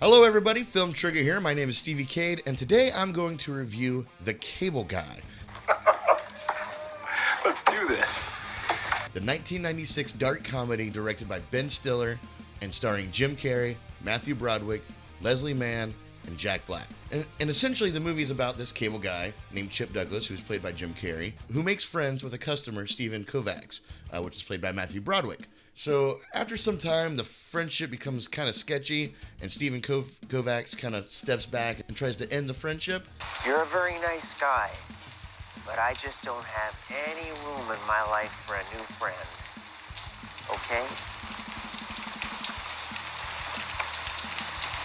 Hello everybody, Film Trigger here. My name is Stevie Cade, and today I'm going to review The Cable Guy. Let's do this. The 1996 dark comedy directed by Ben Stiller and starring Jim Carrey, Matthew Broderick, Leslie Mann, and Jack Black. And essentially the movie is about this cable guy named Chip Douglas, who's played by Jim Carrey, who makes friends with a customer, Stephen Kovacs, which is played by Matthew Broderick. So after some time, the friendship becomes kind of sketchy, and Stephen Kovacs kind of steps back and tries to end the friendship. You're a very nice guy, but I just don't have any room in my life for a new friend. Okay?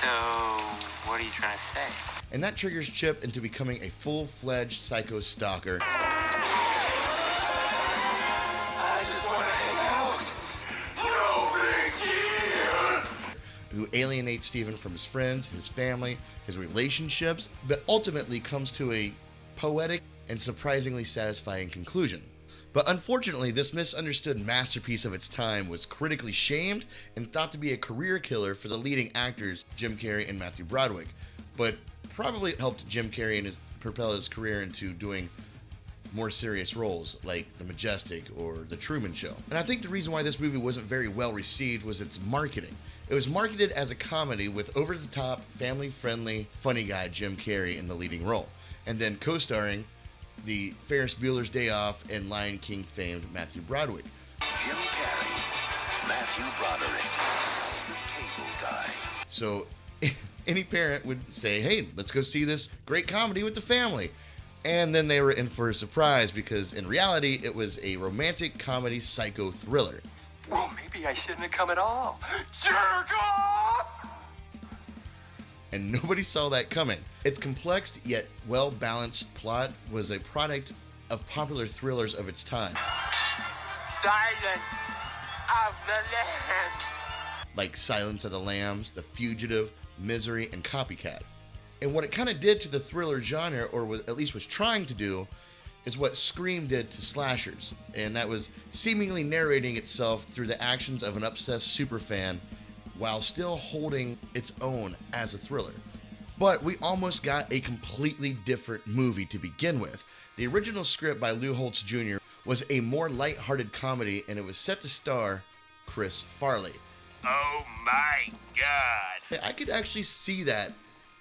So, what are you trying to say? And that triggers Chip into becoming a full-fledged psycho stalker. Who alienates Stephen from his friends, his family, his relationships, but ultimately comes to a poetic and surprisingly satisfying conclusion. But unfortunately, this misunderstood masterpiece of its time was critically shamed and thought to be a career killer for the leading actors, Jim Carrey and Matthew Broderick, but probably helped Jim Carrey and propel his career into doing more serious roles like The Majestic or The Truman Show. And I think the reason why this movie wasn't very well received was its marketing. It was marketed as a comedy with over-the-top, family-friendly, funny guy Jim Carrey in the leading role, and then co-starring the Ferris Bueller's Day Off and Lion King famed Matthew Broderick. Jim Carrey, Matthew Broderick, Cable Guy. So any parent would say, hey, let's go see this great comedy with the family. And then they were in for a surprise because in reality, it was a romantic comedy psycho thriller. Well, maybe I shouldn't have come at all. Jerk off! And nobody saw that coming. Its complex yet well-balanced plot was a product of popular thrillers of its time. Silence of the Lambs. Like Silence of the Lambs, The Fugitive, Misery, and Copycat. And what it kind of did to the thriller genre, or at least was trying to do, is what Scream did to slashers. And that was seemingly narrating itself through the actions of an obsessed superfan while still holding its own as a thriller. But we almost got a completely different movie to begin with. The original script by Lou Holtz Jr. was a more lighthearted comedy, and it was set to star Chris Farley. Oh my God. I could actually see that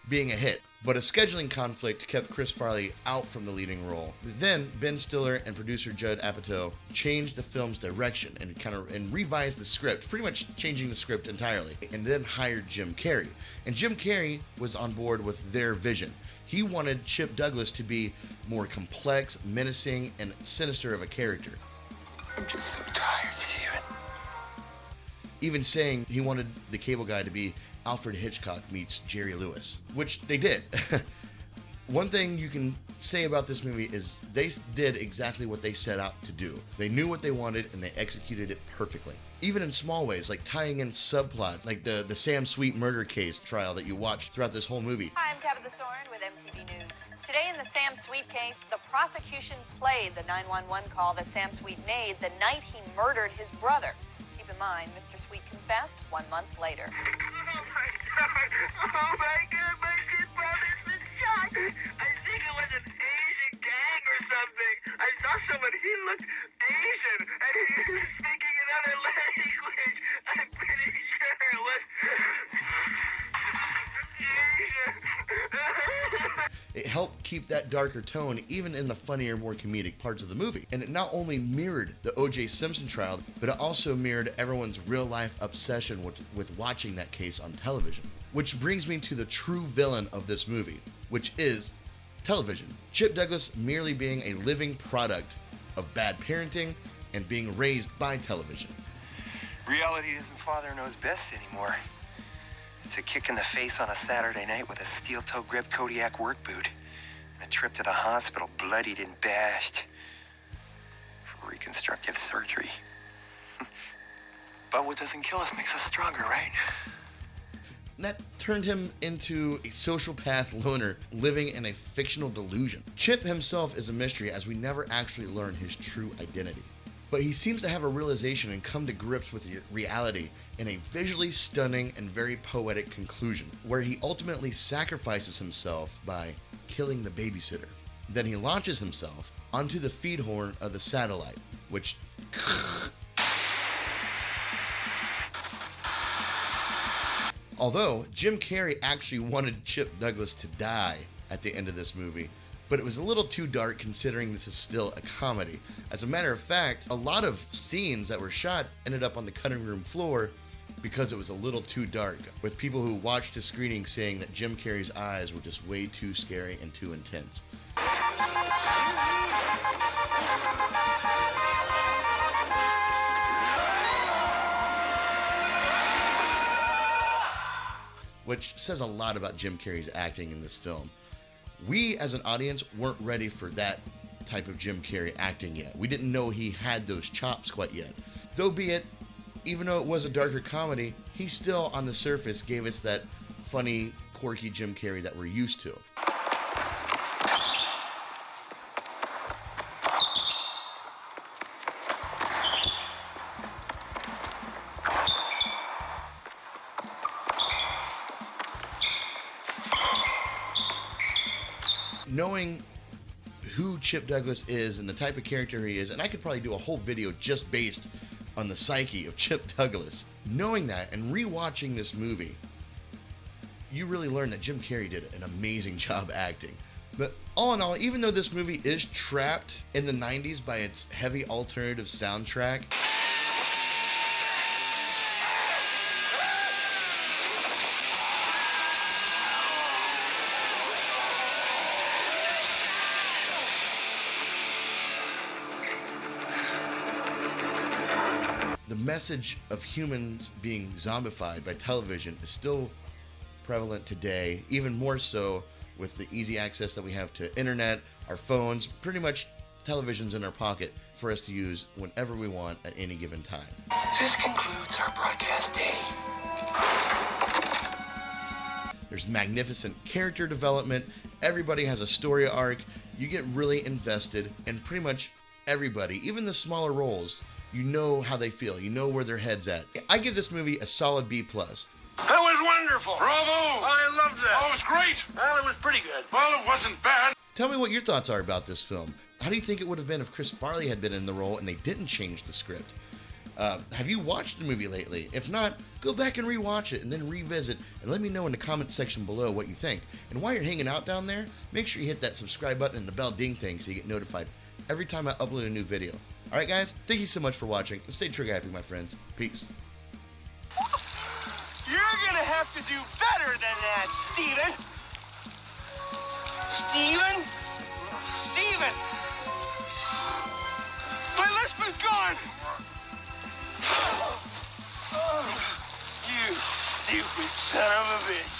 being a hit, but a scheduling conflict kept Chris Farley out from the leading role. Then Ben Stiller and producer Judd Apatow changed the film's direction and revised the script, pretty much changing the script entirely, and then hired Jim Carrey. And Jim Carrey was on board with their vision. He wanted Chip Douglas to be more complex, menacing, and sinister of a character. I'm just so tired, Steven. Even saying he wanted the cable guy to be Alfred Hitchcock meets Jerry Lewis, which they did. One thing you can say about this movie is they did exactly what they set out to do. They knew what they wanted and they executed it perfectly. Even in small ways, like tying in subplots, like the Sam Sweet murder case trial that you watched throughout this whole movie. Hi, I'm Tabitha Soren with MTV News. Today in the Sam Sweet case, the prosecution played the 911 call that Sam Sweet made the night he murdered his brother. Keep in mind, Mr. Sweet confessed 1 month later. Oh my God, my kid brother's been shot. I think it was an Asian gang or something. I saw someone, he looked Asian, and he was speaking another language. I'm pretty sure it was Asian. It helped keep that darker tone even in the funnier, more comedic parts of the movie. And it not only mirrored the O.J. Simpson trial, but it also mirrored everyone's real-life obsession with watching that case on television. Which brings me to the true villain of this movie, which is television. Chip Douglas merely being a living product of bad parenting and being raised by television. Reality isn't father knows best anymore. It's a kick in the face on a Saturday night with a steel-toe grip Kodiak work boot and a trip to the hospital bloodied and bashed for reconstructive surgery. But what doesn't kill us makes us stronger, right? That turned him into a sociopath loner living in a fictional delusion. Chip himself is a mystery as we never actually learn his true identity. But he seems to have a realization and come to grips with reality in a visually stunning and very poetic conclusion, where he ultimately sacrifices himself by killing the babysitter. Then he launches himself onto the feed horn of the satellite, which... Although Jim Carrey actually wanted Chip Douglas to die at the end of this movie, but it was a little too dark considering this is still a comedy. As a matter of fact, a lot of scenes that were shot ended up on the cutting room floor because it was a little too dark, with people who watched the screening saying that Jim Carrey's eyes were just way too scary and too intense. Which says a lot about Jim Carrey's acting in this film. We, as an audience, weren't ready for that type of Jim Carrey acting yet. We didn't know he had those chops quite yet. Though be it, even though it was a darker comedy, he still, on the surface, gave us that funny, quirky Jim Carrey that we're used to. Knowing who Chip Douglas is and the type of character he is, and I could probably do a whole video just based on the psyche of Chip Douglas. Knowing that and rewatching this movie, you really learn that Jim Carrey did an amazing job acting. But all in all, even though this movie is trapped in the 90s by its heavy alternative soundtrack, the message of humans being zombified by television is still prevalent today, even more so with the easy access that we have to internet, our phones, pretty much televisions in our pocket for us to use whenever we want at any given time. This concludes our broadcast day. There's magnificent character development, everybody has a story arc, you get really invested, and pretty much everybody, even the smaller roles, you know how they feel, you know where their head's at. I give this movie a solid B+. That was wonderful. Bravo! I loved that. Oh, it was great! Well, it was pretty good. Well, it wasn't bad. Tell me what your thoughts are about this film. How do you think it would have been if Chris Farley had been in the role and they didn't change the script? Have you watched the movie lately? If not, go back and rewatch it and then revisit and let me know in the comment section below what you think. And while you're hanging out down there, make sure you hit that subscribe button and the bell ding thing so you get notified every time I upload a new video. Alright guys, thank you so much for watching and stay trigger happy, my friends. Peace. You're gonna have to do better than that, Steven. Steven? Steven! My lisp is gone! You stupid son of a bitch.